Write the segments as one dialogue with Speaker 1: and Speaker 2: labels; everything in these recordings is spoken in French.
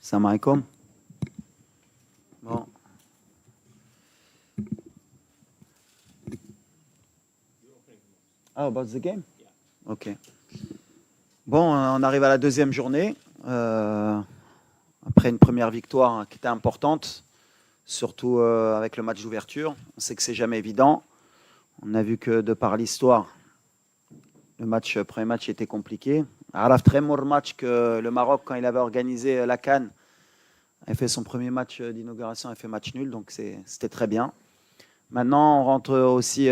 Speaker 1: Salam alaikum. Bon. Oh, about the game? Ok. Bon, on arrive à la deuxième journée. Après une première victoire qui était importante, surtout avec le match d'ouverture. On sait que c'est jamais évident. On a vu que de par l'histoire, le premier match était compliqué. Araf très mauvais match que le Maroc, quand il avait organisé la CAN, avait fait son premier match d'inauguration, a fait match nul, donc c'était très bien. Maintenant, on rentre aussi.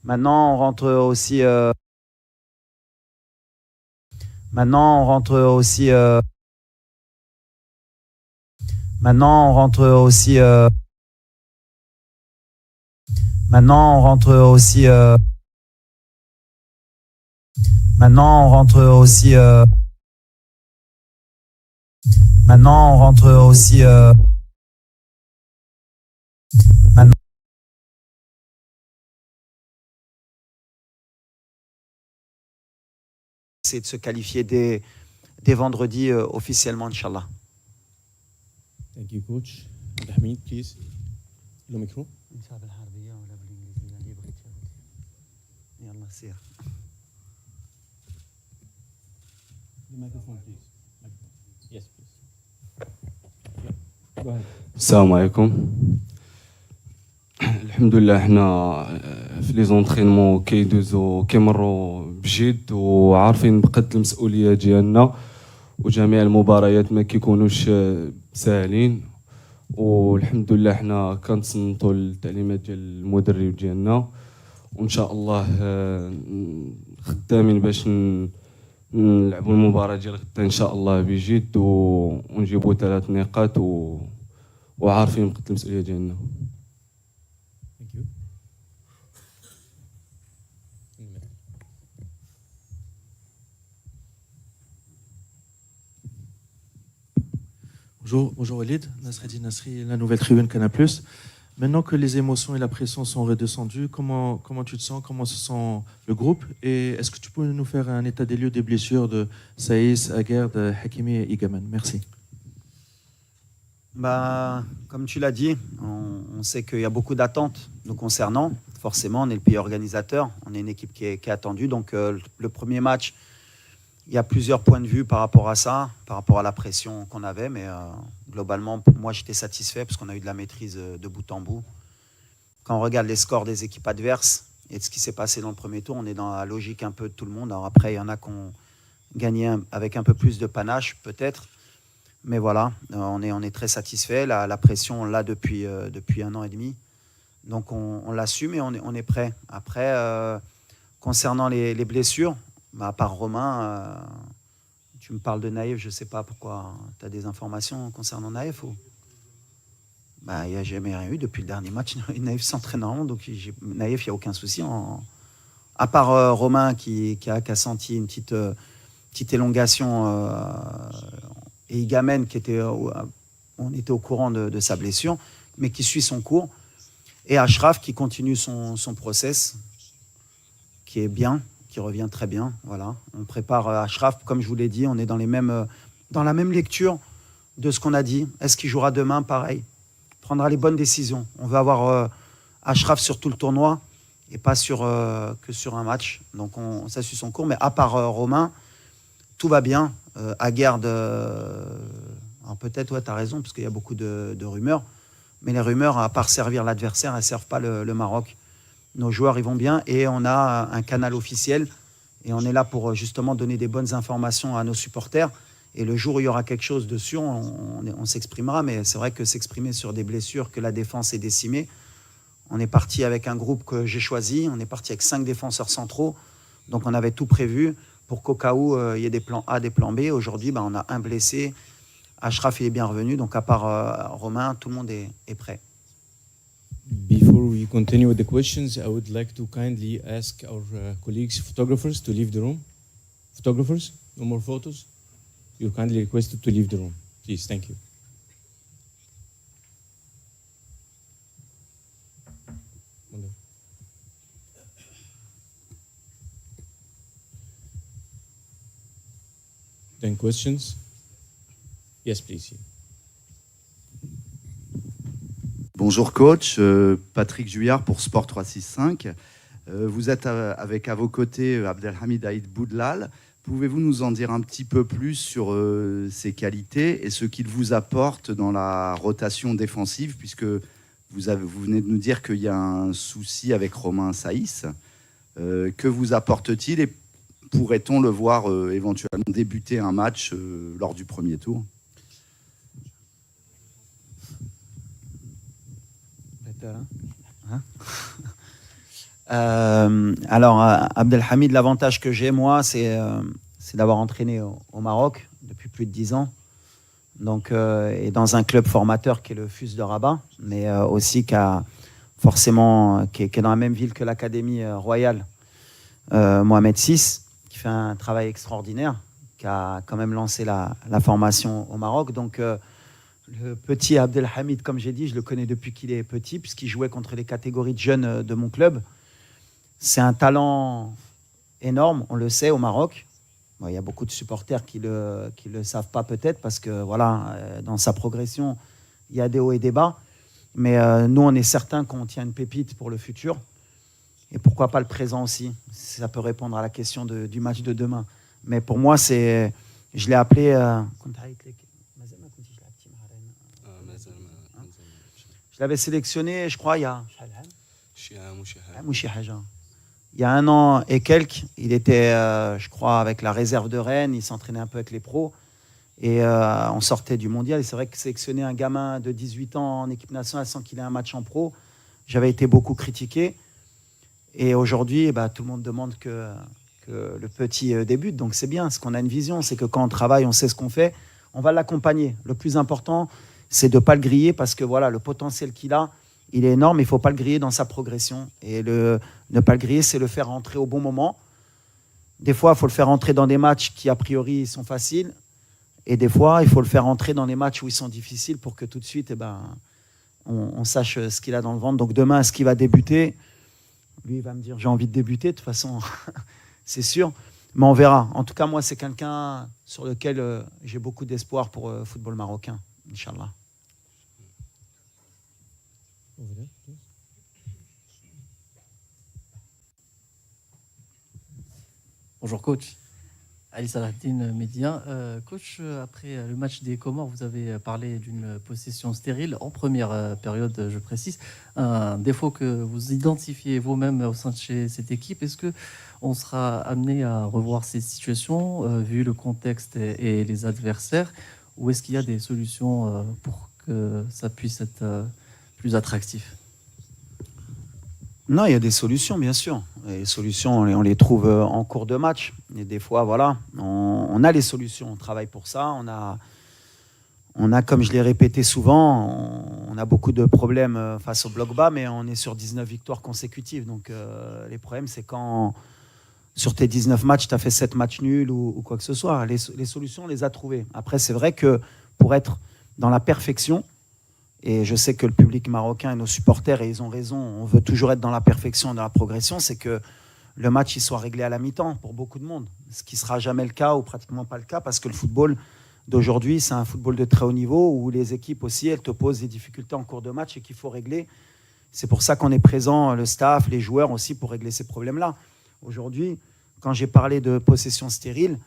Speaker 1: Maintenant, on rentre aussi. Maintenant, on rentre aussi. Maintenant, on rentre aussi. Maintenant, on rentre aussi. Maintenant, on rentre aussi. Maintenant, on rentre aussi. Maintenant, c'est de se qualifier dès vendredi officiellement, Inch'Allah.
Speaker 2: Thank you, coach. Abdelhamid, please. Le micro. The microphone, please. Yes, please. Go ahead.
Speaker 3: السلام عليكم. الحمد لله حنا في لي زونطرينمون كيدوزو كيمروا بجد وعارفين بقد المسؤوليه ديالنا وجميع المباريات ما كيكونوش ساهلين والحمد لله حنا كنتصنتوا التعليمات ديال المدرب ديالنا وان شاء الله خدامين باش نلعبوا المباراه ديال غدا ان شاء الله بجد ونجيبوا 3 نقاط وعارفين بقد المسؤوليه ديالنا.
Speaker 2: Thank you.
Speaker 4: Bonjour Walid, Nasreddin Nasri, la nouvelle tribune Canal+. Maintenant que les émotions et la pression sont redescendues, comment tu te sens, comment se sent le groupe? Et est-ce que tu peux nous faire un état des lieux des blessures de Saïs, Aguerd, Hakimi et Igaman? Merci.
Speaker 1: Bah, comme tu l'as dit, on sait qu'il y a beaucoup d'attentes nous concernant. Forcément, on est le pays organisateur, on est une équipe qui est attendue. Donc le premier match, il y a plusieurs points de vue par rapport à ça, par rapport à la pression qu'on avait. Mais globalement, moi, j'étais satisfait parce qu'on a eu de la maîtrise de bout en bout. Quand on regarde les scores des équipes adverses et de ce qui s'est passé dans le premier tour, on est dans la logique un peu de tout le monde. Alors après, il y en a qui ont gagné avec un peu plus de panache, peut-être. Mais voilà, on est très satisfait. La pression, on l'a depuis 1 an et demi. Donc on l'assume et on est prêt. Après, concernant les blessures, à part Romain, tu me parles de Naïf, je ne sais pas pourquoi. Tu as des informations concernant Naïf ou... Il n'y a jamais rien eu depuis le dernier match. Naïf s'entraîne normalement, donc Naïf, il n'y a aucun souci. À part Romain qui a senti une petite élongation et Igamen on était au courant de sa blessure, mais qui suit son cours. Et Achraf qui continue son process, qui est bien, qui revient très bien. Voilà. On prépare Achraf, comme je vous l'ai dit, on est dans la même lecture de ce qu'on a dit. Est-ce qu'il jouera demain? Pareil. Prendra les bonnes décisions. On veut avoir Achraf sur tout le tournoi et pas que sur un match. Donc ça suit son cours. Mais à part Romain, tout va bien. Aguerd, alors peut-être, ouais, tu as raison, parce qu'il y a beaucoup de rumeurs. Mais les rumeurs, à part servir l'adversaire, elles ne servent pas le Maroc. Nos joueurs, ils vont bien et on a un canal officiel. Et on est là pour justement donner des bonnes informations à nos supporters. Et le jour où il y aura quelque chose dessus, on s'exprimera. Mais c'est vrai que s'exprimer sur des blessures, que la défense est décimée. On est parti avec un groupe que j'ai choisi. On est parti avec 5 défenseurs centraux. Donc on avait tout prévu pour qu'au cas où il y ait des plans A, des plans B. Aujourd'hui, on a un blessé. Achraf est bien revenu. Donc à part Romain, tout le monde est prêt.
Speaker 2: Before we continue with the questions, I would like to kindly ask our colleagues, photographers, to leave the room. Photographers, no more photos. You're kindly requested to leave the room. Please, thank you. then questions. Yes, please.
Speaker 5: Bonjour coach, Patrick Juillard pour Sport 365. Vous êtes avec à vos côtés Abdelhamid Aïd Boudlal. Pouvez-vous nous en dire un petit peu plus sur ses qualités et ce qu'il vous apporte dans la rotation défensive, puisque vous venez de nous dire qu'il y a un souci avec Romain Saïs. Que vous apporte-t-il et pourrait-on le voir éventuellement débuter un match lors du premier tour?
Speaker 1: Alors, Abdelhamid, l'avantage que j'ai, moi, c'est d'avoir entraîné au Maroc depuis plus de 10 ans. Donc, et dans un club formateur qui est le FUS de Rabat, mais aussi qui est dans la même ville que l'Académie royale Mohamed VI, qui fait un travail extraordinaire, qui a quand même lancé la formation au Maroc. Donc, le petit Abdelhamid, comme j'ai dit, je le connais depuis qu'il est petit, puisqu'il jouait contre les catégories de jeunes de mon club. C'est un talent énorme, on le sait, au Maroc. Bon, il y a beaucoup de supporters qui le savent pas peut-être, parce que voilà, dans sa progression, il y a des hauts et des bas. Mais nous, on est certain qu'on tient une pépite pour le futur. Et pourquoi pas le présent aussi. Ça peut répondre à la question du match de demain. Mais pour moi, je l'ai appelé... Je l'avais sélectionné, je crois, il y a 1 an et quelques. Il était, je crois, avec la réserve de Rennes. Il s'entraînait un peu avec les pros. Et on sortait du mondial. Et c'est vrai que sélectionner un gamin de 18 ans en équipe nationale sans qu'il ait un match en pro, j'avais été beaucoup critiqué. Et aujourd'hui, tout le monde demande que le petit débute. Donc c'est bien, parce qu'on a une vision. C'est que quand on travaille, on sait ce qu'on fait. On va l'accompagner. Le plus important, c'est de ne pas le griller, parce que voilà, le potentiel qu'il a, il est énorme. Il ne faut pas le griller dans sa progression. Et ne pas le griller, c'est le faire rentrer au bon moment. Des fois, il faut le faire rentrer dans des matchs qui, a priori, sont faciles. Et des fois, il faut le faire rentrer dans les matchs où ils sont difficiles pour que tout de suite, on sache ce qu'il a dans le ventre. Donc demain, est-ce qu'il va débuter? Lui, il va me dire, j'ai envie de débuter, de toute façon, c'est sûr. Mais on verra. En tout cas, moi, c'est quelqu'un sur lequel j'ai beaucoup d'espoir pour le football marocain, Inch'Allah.
Speaker 6: Bonjour coach, Ali Salahdine Média. Coach, après le match des Comores, vous avez parlé d'une possession stérile en première période, je précise. Un défaut que vous identifiez vous-même au sein de cette équipe. Est-ce qu'on sera amené à revoir ces situations vu le contexte et les adversaires, ou est-ce qu'il y a des solutions pour que ça puisse être plus attractif?
Speaker 1: Non, il y a des solutions, bien sûr. Et les solutions, on les trouve en cours de match. Et des fois, voilà, on a les solutions. On travaille pour ça. On a, comme je l'ai répété souvent, on a beaucoup de problèmes face au bloc bas, mais on est sur 19 victoires consécutives. Donc, les problèmes, c'est quand, sur tes 19 matchs, tu as fait 7 matchs nuls ou quoi que ce soit. Les solutions, on les a trouvées. Après, c'est vrai que pour être dans la perfection, et je sais que le public marocain et nos supporters, et ils ont raison, on veut toujours être dans la perfection, dans la progression, c'est que le match il soit réglé à la mi-temps pour beaucoup de monde. Ce qui ne sera jamais le cas ou pratiquement pas le cas, parce que le football d'aujourd'hui, c'est un football de très haut niveau où les équipes aussi, elles te posent des difficultés en cours de match et qu'il faut régler. C'est pour ça qu'on est présent, le staff, les joueurs aussi, pour régler ces problèmes-là. Aujourd'hui, quand j'ai parlé de possession stérile,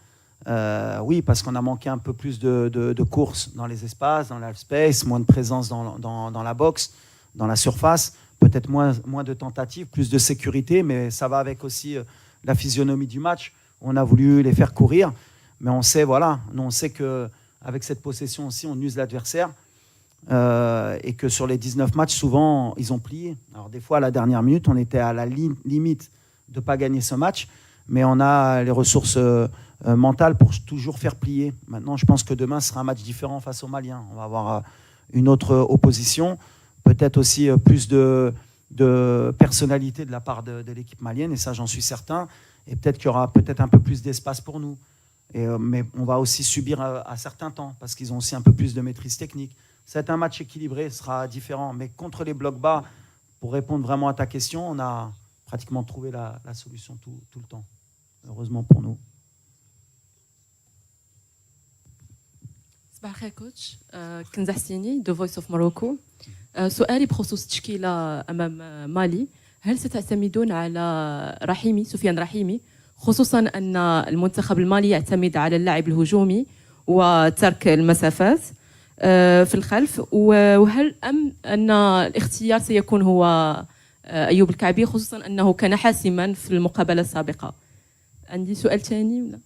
Speaker 1: oui, parce qu'on a manqué un peu plus de courses dans les espaces, dans l'half-space, moins de présence dans la boxe, dans la surface, peut-être moins de tentatives, plus de sécurité, mais ça va avec aussi la physionomie du match. On a voulu les faire courir, mais on sait, voilà, nous on sait qu'avec cette possession aussi, on use l'adversaire et que sur les 19 matchs, souvent, ils ont plié. Alors des fois, à la dernière minute, on était à la limite de ne pas gagner ce match, mais on a les ressources mentales pour toujours faire plier. Maintenant, je pense que demain sera un match différent face aux Maliens. On va avoir une autre opposition, peut-être aussi plus de personnalité de la part de l'équipe malienne, et ça, j'en suis certain. Et peut-être qu'il y aura peut-être un peu plus d'espace pour nous. Mais on va aussi subir à certains temps, parce qu'ils ont aussi un peu plus de maîtrise technique. C'est un match équilibré, ce sera différent. Mais contre les blocs bas, pour répondre vraiment à ta question, on a pratiquement trouvé la solution tout le temps. Heureusement pour nous.
Speaker 7: صباح الخير كوتش كنزة حسيني دو فويس اوف موروكو. سؤالي بخصوص التشكيلة أمام مالي، هل ستعتمدون على رحيمي سفيان رحيمي، خصوصا أن المنتخب المالي يعتمد على اللعب الهجومي وترك المسافات في الخلف، وهل أن الاختيار سيكون هو أيوب الكعبي، خصوصا أنه كان حاسما في المقابلة السابقة؟ عندي سؤال ثاني ولا؟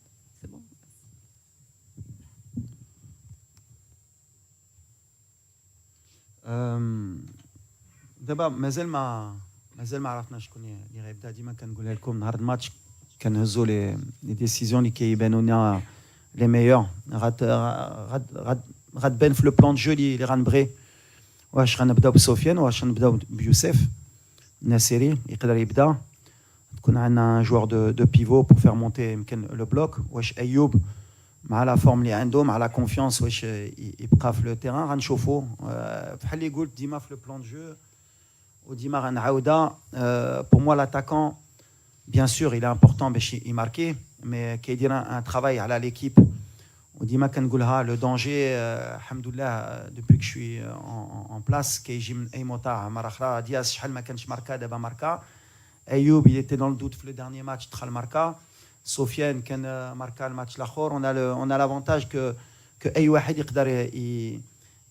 Speaker 1: دابا مازال ما عرفنا شكون اللي غيبدا. ديما كنقول لكم نهار الماتش كنهزوا لي ديسيزيون اللي كيبانوا لنا لي ميور. غتبان في لو بلان دو جو اللي غنبغي، واش غنبداو بسفيان واش غنبداو بيوسف الناصري يقدر يبدا، تكون عندنا جوار دو بيفو بور فير مونتي يمكن لو بلوك، واش ايوب مع لا فورم اللي عنده مع لا كونفيونس واش يبقى في لو تيران. غنشوفوا بحال اللي قلت ديما في لو بلان دو جو وديما غنعاودها. بور موا لاتاكون بيان سور il est important باش يماركي، مي كيدير ان ترافاي على ليكيب. وديما كنقولها لو دونجي الحمد لله دوبوي كو شوي اون بلاس كيجي من اي موطا. مره اخرى دياس شحال ما كانش ماركا، دابا ماركا. ايوب il était dans le doute في لو dernier match دخل ماركا. سفيان كان ماركا الماتش الاخر. on a l'avantage que اي واحد يقدر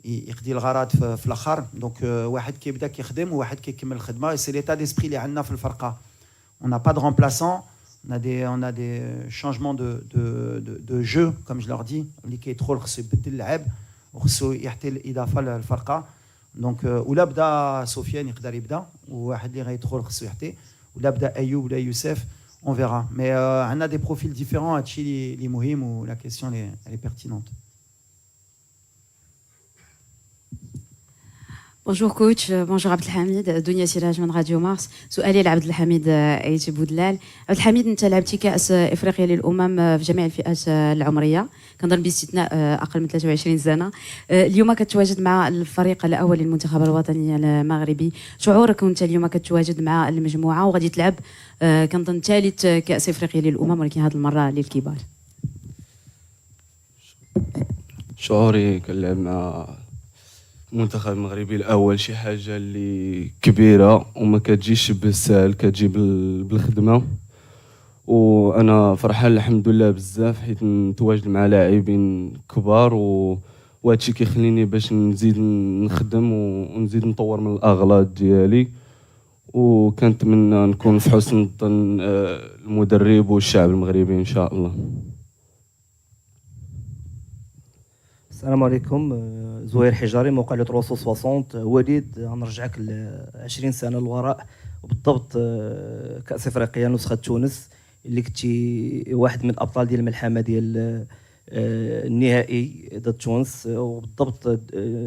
Speaker 1: يقضي الغرض في الاخر. دونك واحد كيبدا كيخدم وواحد كيكمل الخدمه. سي ليتا ديسبري اللي عندنا في الفرقه. on n'a pas de remplaçant, on a des changements de jeu comme je leur dis. اللي كيدخل خصو يبدل اللعب وخصو يعطي الاضافه للفرقه. دونك ولا بدا سفيان يقدر يبدا، وواحد اللي غيدخل خصو يعطي، ولا بدا ايوب ولا يوسف. On verra. Mais on a des profils différents. هادشي اللي مهم و la question elle est pertinente.
Speaker 8: بونجور كوتش. بونجور عبد الحميد. دنيا سراج من راديو مارس. سؤالي لعبد الحميد ايتي بودلال. عبد الحميد، انت لعبتي كاس افريقيا للامم في جميع الفئات العمريه، كنظن باستثناء اقل من 23 سنه. اليوم كتواجد مع الفريق الاول للمنتخب الوطني المغربي، شعورك وانت اليوم كتواجد مع المجموعه وغادي تلعب كنظن ثالث كاس افريقيا للامم، ولكن هذه المره للكبار؟
Speaker 3: شعوري كنلعب مع المنتخب المغربي الاول شي حاجه اللي كبيره وما كتجيش بالسهل، كتجي بالخدمه. وانا فرحان الحمد لله بزاف حيت نتواجد مع لاعبين كبار، وهادشي كيخليني باش نزيد نخدم ونزيد نطور من الاغلاط ديالي. وكنتمنى نكون في حسن ظن المدرب والشعب المغربي ان شاء الله.
Speaker 9: السلام عليكم. زهير حجاري، موقع لو 360. وليد، غنرجعك ل 20 سنه للوراء، وبالضبط كاس افريقيا نسخه تونس اللي كنتي واحد من الابطال ديال الملحمه ديال النهائي ضد تونس، وبالضبط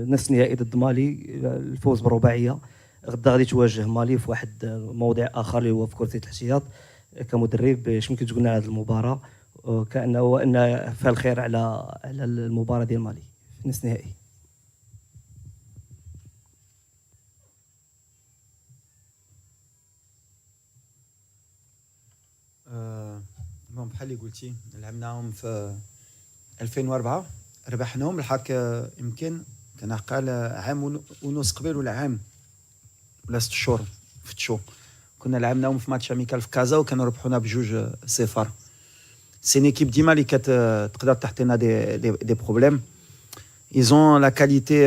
Speaker 9: نصف نهائي ضد مالي الفوز بالرباعيه. غدا غادي تواجه مالي في واحد موضع اخر اللي هو في كرة الاحتياط. كمدرب اش ممكن تقول لنا على هذه المباراه، كانه فيها الخير على المباراه ديال مالي في نصف النهائي؟
Speaker 1: بحال اللي قلتي لعبناهم في 2004 ربحناهم. الحق يمكن كان عقال عام ونص قبل ولا عام ولا 6 شهور في تشو كنا لعبناهم في ماتش اميكال في كازا وكانوا ربحونا ب2-0. سي une équipe ديما اللي تقدر تحطينا دي بروبليم. Ils ont la qualité,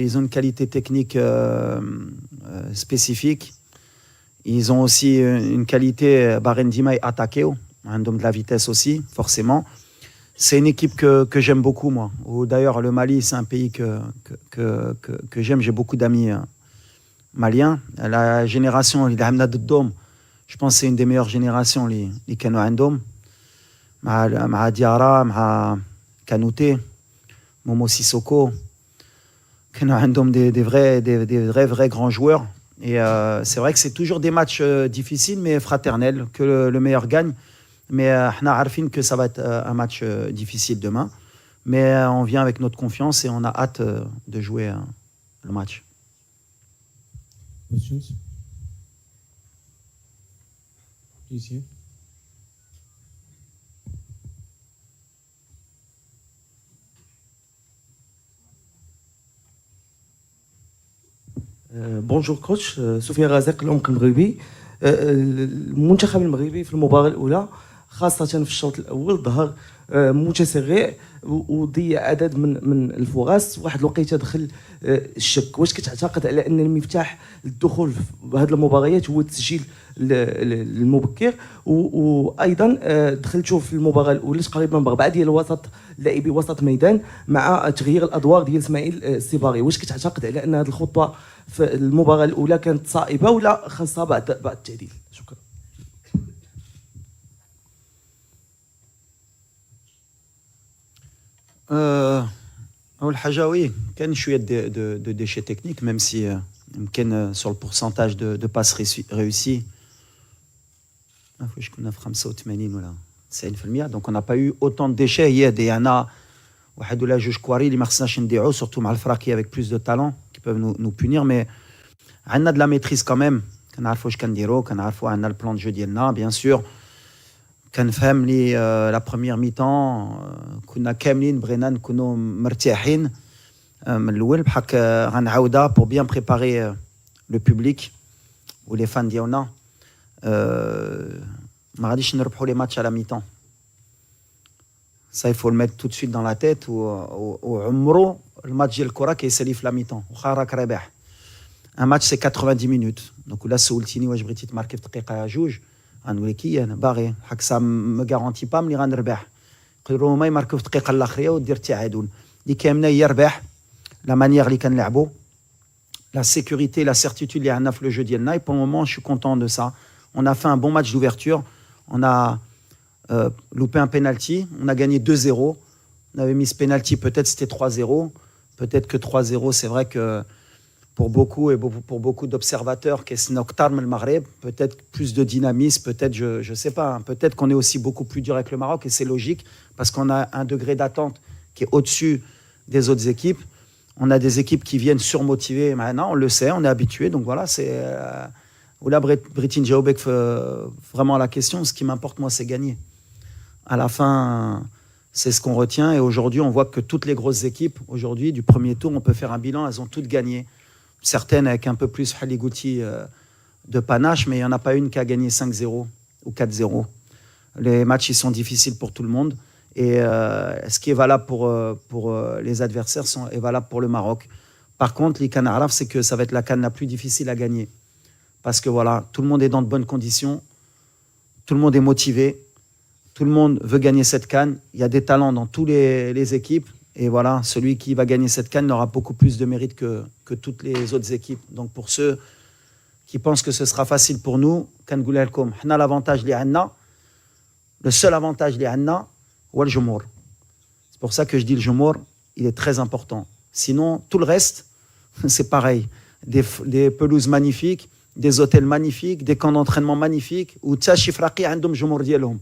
Speaker 1: ils ont une qualité technique spécifique. Ils ont aussi une qualité, Bahreïn Dima et attaqué, un homme de la vitesse aussi, forcément. C'est une équipe que j'aime beaucoup, moi. D'ailleurs, le Mali, c'est un pays que j'aime. J'ai beaucoup d'amis maliens. La génération, je pense que c'est une des meilleures générations, les Kano Andom. مع ديارا مع كانوتي مومو سيسوكو كانوا عندهم des vrais grands joueurs. Et c'est vrai que c'est toujours des matchs difficiles mais fraternels, que le meilleur gagne. Mais احنا عارفين que ça va être un match difficile demain. Mais on vient avec notre confiance et on a hâte de jouer le match.
Speaker 2: Questions? Please here.
Speaker 9: بونجور كوتش سفيان غازق العمق المغربي. المنتخب المغربي في المباراة الأولى خاصة في الشوط الأول ظهر متسرع وضيع عدد من الفرص. واحد الوقيته دخل الشك. واش كتعتقد على ان المفتاح للدخول في هذه المباريات هو التسجيل المبكر؟ وايضا دخلتوا في المباراه الاولى تقريبا باربعه ديال الوسط لاعبي وسط ميدان مع تغيير الادوار ديال اسماعيل السيباري. واش كتعتقد على ان هذه الخطوه في المباراه الاولى كانت صائبه ولا خاصها بعض التعديل؟ شكرا.
Speaker 1: أول حاجة oui كان شوية de déchets techniques même si يمكن sur le pourcentage de passes réussies واش كنا في 85 ولا 90%. donc on n'a pas eu autant de déchets. هي ديالنا واحد ولا جوج كواري اللي ما خصناش نديعو surtout مع الفراقي avec plus de talent qui peuvent nous punir mais عندنا de la maîtrise quand même. كنعرفوا واش كنديرو كنعرفوا عندنا البلان دو جو ديالنا bien sûr. كنفهم لي لا بروميير ميطون كنا كاملين بغينا نكونوا مرتاحين من الاول بحال غنعاودها بور بيان بريباري لو بوبليك ولي فان ديالنا. ما غاديش نربحوا لي ماتش على ميطون. ça il faut le mettre tout de suite dans la tête. وعمرو الماتش ديال الكره كيسالي في لا ميطون واخا راك رابح. ان ماتش سي 90 مينوت. دونك ولا سولتيني واش بغيتي تماركي في دقيقه جوج غنقول لك انا باغي حق سا ما غارونتي با ملي غنربح. يقدروا هما يماركوا في الدقيقه الاخريه ودير التعادل. اللي كامله هي ربح لا مانيير اللي كنلعبوا la sécurité la certitude اللي عندنا في لو جو ديالنا. et pour le moment je suis content de ça. on a fait un bon match d'ouverture. on a loupé un penalty. on a gagné 2-0. on avait mis ce penalty, peut-être c'était 3-0, peut-être que 3-0. c'est vrai que pour beaucoup et pour beaucoup d'observateurs, peut-être plus de dynamisme, peut-être, je sais pas, hein, peut-être qu'on est aussi beaucoup plus dur avec le Maroc et c'est logique parce qu'on a un degré d'attente qui est au-dessus des autres équipes. On a des équipes qui viennent surmotivées maintenant, on le sait, on est habitué. Donc voilà, c'est Oula Britin Jaobek vraiment la question. Ce qui m'importe moi, c'est gagner. À la fin, c'est ce qu'on retient et aujourd'hui, on voit que toutes les grosses équipes aujourd'hui du premier tour, on peut faire un bilan, elles ont toutes gagné. Certaines avec un peu plus Haligouti de panache, mais il n'y en a pas une qui a gagné 5-0 ou 4-0. Les matchs, ils sont difficiles pour tout le monde. Et ce qui est valable pour les adversaires est valable pour le Maroc. Par contre, les CAN Araf, c'est que ça va être la CAN la plus difficile à gagner. Parce que voilà, tout le monde est dans de bonnes conditions, tout le monde est motivé, tout le monde veut gagner cette CAN. Il y a des talents dans toutes les équipes. Et voilà, celui qui va gagner cette CAN aura beaucoup plus de mérite que toutes les autres équipes. Donc pour ceux qui pensent que ce sera facile pour nous, l'avantage, le seul avantage, c'est pour ça que je dis le Jumour, il est très important. Sinon, tout le reste, c'est pareil. Des pelouses magnifiques, des hôtels magnifiques, des camps d'entraînement magnifiques, où Tsachi Fraqi عندهم جمهور ديالهم.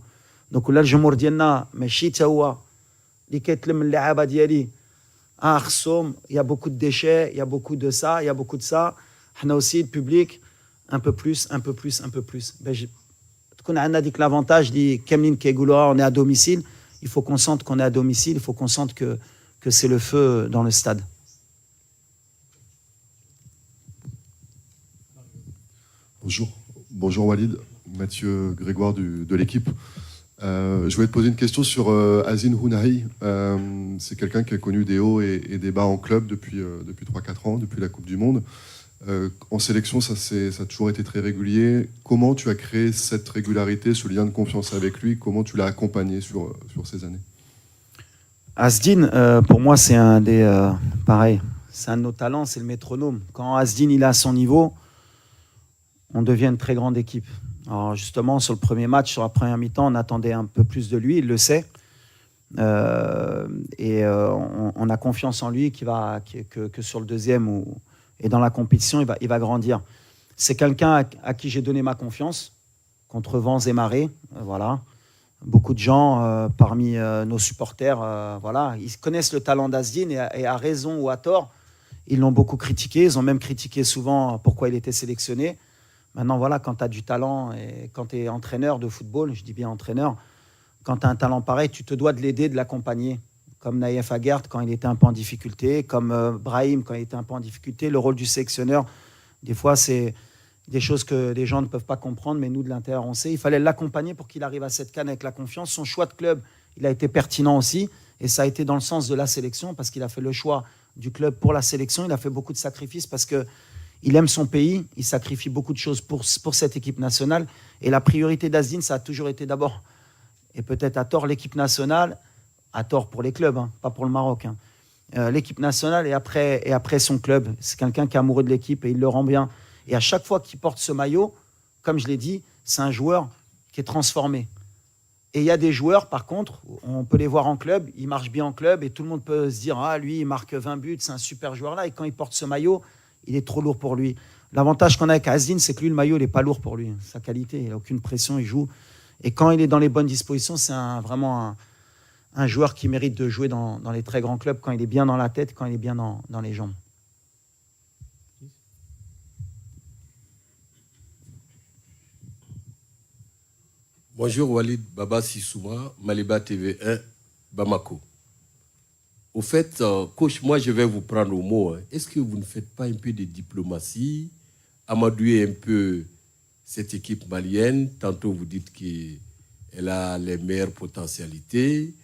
Speaker 1: Donc là, le Jumour ديالنا ماشي تا هو اللي كيتلم اللعابه ديالي خصهم. Il y a beaucoup de déchets, il y a beaucoup de ça, il y a beaucoup de ça. حنا aussi le public un peu plus. تكون عندنا ديك l'avantage اللي كاملين كيقولوها on est à domicile. Il faut qu'on sente qu'on est à domicile, il faut qu'on sente que c'est le feu dans le stade.
Speaker 10: Bonjour Walid, Mathieu Grégoire de l'équipe. Je voulais te poser une question sur Azine Hounahi. C'est quelqu'un qui a connu des hauts et des bas en club depuis 3-4 ans, depuis la Coupe du Monde. En sélection, ça a toujours été très régulier. Comment tu as créé cette régularité, ce lien de confiance avec lui? Comment tu l'as accompagné sur ces années?
Speaker 1: Asdin, pour moi, c'est un des... pareil, c'est un de nos talents, c'est le métronome. Quand Asdin il est à son niveau, on devient une très grande équipe. Alors justement, sur le premier match, sur la première mi-temps, on attendait un peu plus de lui, il le sait. On a confiance en lui que sur le deuxième et dans la compétition, il va grandir. C'est quelqu'un à qui j'ai donné ma confiance, contre vents et marées. Voilà. Beaucoup de gens parmi nos supporters, voilà, ils connaissent le talent d'Asdin et à raison ou à tort, ils l'ont beaucoup critiqué. Ils ont même critiqué souvent pourquoi il était sélectionné. Maintenant, voilà, quand tu as du talent et quand tu es entraîneur de football, je dis bien entraîneur, quand tu as un talent pareil, tu te dois de l'aider, de l'accompagner. Comme Naïef Aguerd quand il était un peu en difficulté, comme Brahim quand il était un peu en difficulté. Le rôle du sélectionneur, Des fois, c'est des choses que les gens ne peuvent pas comprendre, mais nous, de l'intérieur, on sait. Il fallait l'accompagner pour qu'il arrive à cette CAN avec la confiance. Son choix de club, il a été pertinent aussi. Et ça a été dans le sens de la sélection, parce qu'il a fait le choix du club pour la sélection. Il a fait beaucoup de sacrifices parce qu'il aime son pays. Il sacrifie beaucoup de choses pour cette équipe nationale. Et la priorité d'Azzedine, ça a toujours été d'abord, et peut-être à tort, l'équipe nationale, à tort pour les clubs, hein, pas pour le Maroc. Hein. L'équipe nationale et après son club. C'est quelqu'un qui est amoureux de l'équipe et il le rend bien. Et à chaque fois qu'il porte ce maillot, comme je l'ai dit, c'est un joueur qui est transformé. Et il y a des joueurs, par contre, on peut les voir en club, ils marchent bien en club et tout le monde peut se dire « Ah, lui, il marque 20 buts, c'est un super joueur là. » Et quand il porte ce maillot, il est trop lourd pour lui. L'avantage qu'on a avec Azzedine, c'est que lui, le maillot, il n'est pas lourd pour lui. Sa qualité, il n'a aucune pression, il joue. Et quand il est dans les bonnes dispositions, c'est vraiment un joueur qui mérite de jouer dans les très grands clubs quand il est bien dans la tête, quand il est bien dans les jambes.
Speaker 11: Bonjour Walid Baba Sissouma, Maliba TV1, Bamako. Au fait, coach, moi je vais vous prendre au mot. Est-ce que vous ne faites pas un peu de diplomatie, amadouer un peu cette équipe malienne? Tantôt vous dites qu'elle a les meilleures potentialités.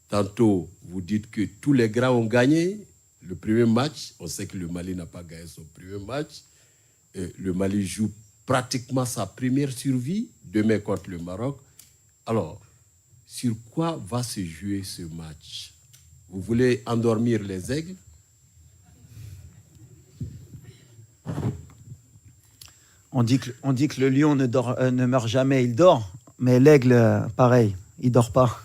Speaker 11: Tantôt vous dites que tous les grands ont gagné le premier match. On sait que le Mali n'a pas gagné son premier match. Le Mali joue pratiquement sa première survie demain contre le Maroc. Alors, sur quoi va se jouer ce match? Vous voulez endormir les aigles?
Speaker 1: On dit que le lion ne meurt jamais, il dort. Mais l'aigle, pareil, il ne dort pas.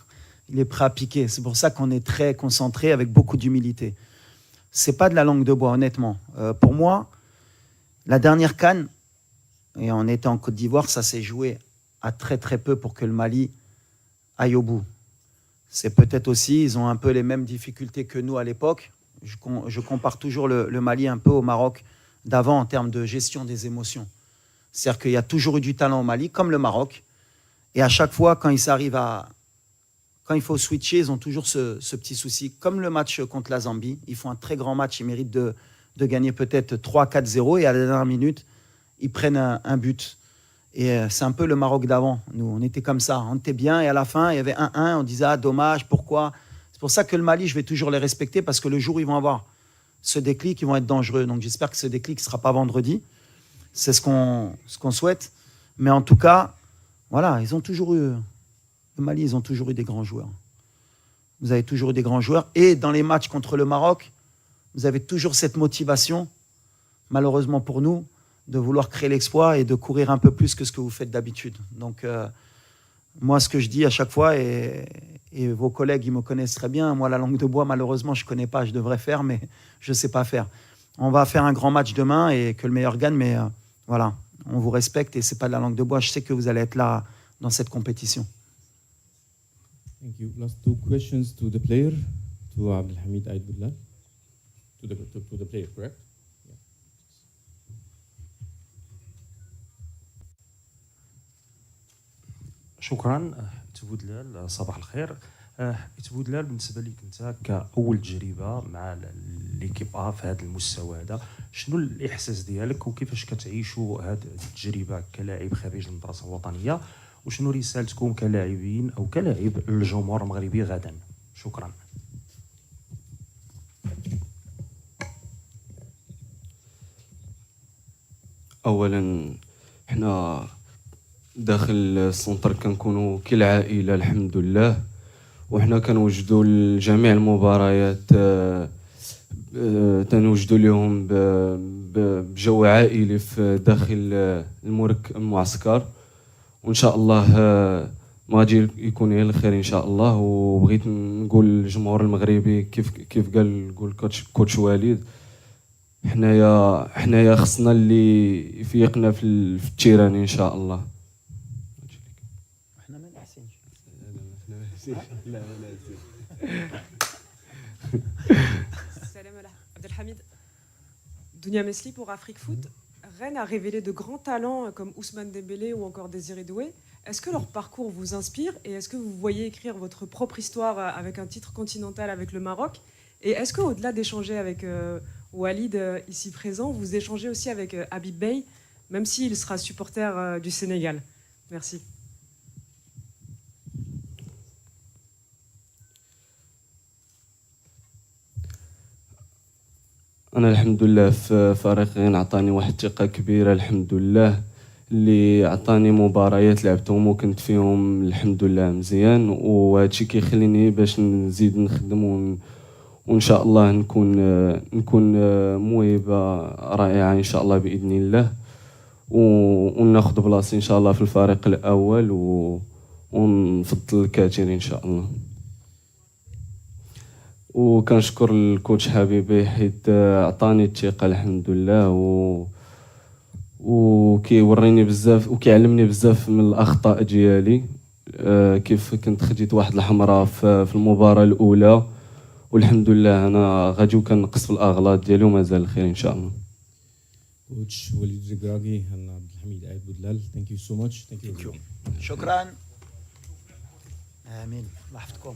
Speaker 1: Il est prêt à piquer. C'est pour ça qu'on est très concentré avec beaucoup d'humilité. Ce n'est pas de la langue de bois, honnêtement. Pour moi, la dernière CAN, et on était en Côte d'Ivoire, ça s'est joué à très très peu pour que le Mali aille au bout. C'est peut-être aussi, ils ont un peu les mêmes difficultés que nous à l'époque. Je compare toujours le Mali un peu au Maroc d'avant en termes de gestion des émotions. C'est-à-dire qu'il y a toujours eu du talent au Mali, comme le Maroc. Et à chaque fois, quand il faut switcher, ils ont toujours ce petit souci. Comme le match contre la Zambie, ils font un très grand match, ils méritent de gagner peut-être 3-4-0 et à la dernière minute, ils prennent un but. Et c'est un peu le Maroc d'avant. Nous, on était comme ça. On était bien et à la fin, il y avait 1-1. On disait « Ah, dommage, pourquoi ?» C'est pour ça que le Mali, je vais toujours les respecter parce que le jour où ils vont avoir ce déclic, ils vont être dangereux. Donc j'espère que ce déclic ne sera pas vendredi. C'est ce qu'on souhaite. Mais en tout cas, voilà, ils ont toujours eu... Le Mali, ils ont toujours eu des grands joueurs. Vous avez toujours eu des grands joueurs. Et dans les matchs contre le Maroc, vous avez toujours cette motivation, malheureusement pour nous, de vouloir créer l'exploit et de courir un peu plus que ce que vous faites d'habitude. Donc, moi, ce que je dis à chaque fois, et vos collègues, ils me connaissent très bien, moi, la langue de bois, malheureusement, je ne connais pas, je devrais faire, mais je ne sais pas faire. On va faire un grand match demain et que le meilleur gagne, mais voilà, on vous respecte et ce n'est pas de la langue de bois. Je sais que vous allez être là dans cette compétition.
Speaker 2: Thank you. Last two questions to the player, to Abdelhamid Aïd Boudlal. To the player, correct?
Speaker 12: شكرا تبودلال، صباح الخير. تبودلال، بالنسبه لك انت كاول تجربه مع ليكيب ا في هذا المستوى هذا، شنو الاحساس ديالك وكيفاش كتعيشوا هذه التجربه كلاعب خريج المدرسه الوطنيه، وشنو رسالتكم كلاعبين او كلاعب للجمهور المغربي غدا؟ شكرا.
Speaker 3: اولا حنا داخل السونتر كنكونوا كالعائله الحمد لله، وحنا كنوجدوا لجميع المباريات تنوجدوا لهم بجو عائلي في داخل المعسكر، وان شاء الله ما غادي يكون غير الخير ان شاء الله. وبغيت نقول للجمهور المغربي كيف قال كوتش والد، حنايا خصنا اللي يفيقنا في التيران ان شاء الله.
Speaker 13: Salam Abdelhamid. Dounia Mesli pour Afrique Foot. Rennes a révélé de grands talents comme Ousmane Dembélé ou encore Désiré Doué. Est-ce que leur parcours vous inspire et est-ce que vous voyez écrire votre propre histoire avec un titre continental avec le Maroc? Et est-ce qu'au-delà d'échanger avec Walid, ici présent, vous échangez aussi avec Habib Bey, même s'il sera supporter du Sénégal. Merci.
Speaker 3: انا الحمد لله في فريقي عطاني واحد الثقه كبيره الحمد لله اللي عطاني مباريات لعبتهم وكنت فيهم الحمد لله مزيان وهادشي كيخليني باش نزيد نخدم وان شاء الله نكون موهبه رائعه ان شاء الله باذن الله وناخذ بلاصتي ان شاء الله في الفريق الاول ونفضل الكثير ان شاء الله. وكنشكر الكوتش حبيبي حيت عطاني الثقه الحمد لله وكيوريني بزاف وكيعلمني بزاف من الاخطاء ديالي كيف كنت خديت واحد الحمراء في المباراه الاولى والحمد لله انا غادي وكنقص في الاغلاط ديالي ومازال الخير ان شاء الله.
Speaker 2: Coach Walid Regragui and Abdelhamid Aïd Boudlal, thank you so much. Thank you.
Speaker 1: شكرا. امين الله يحفظكم.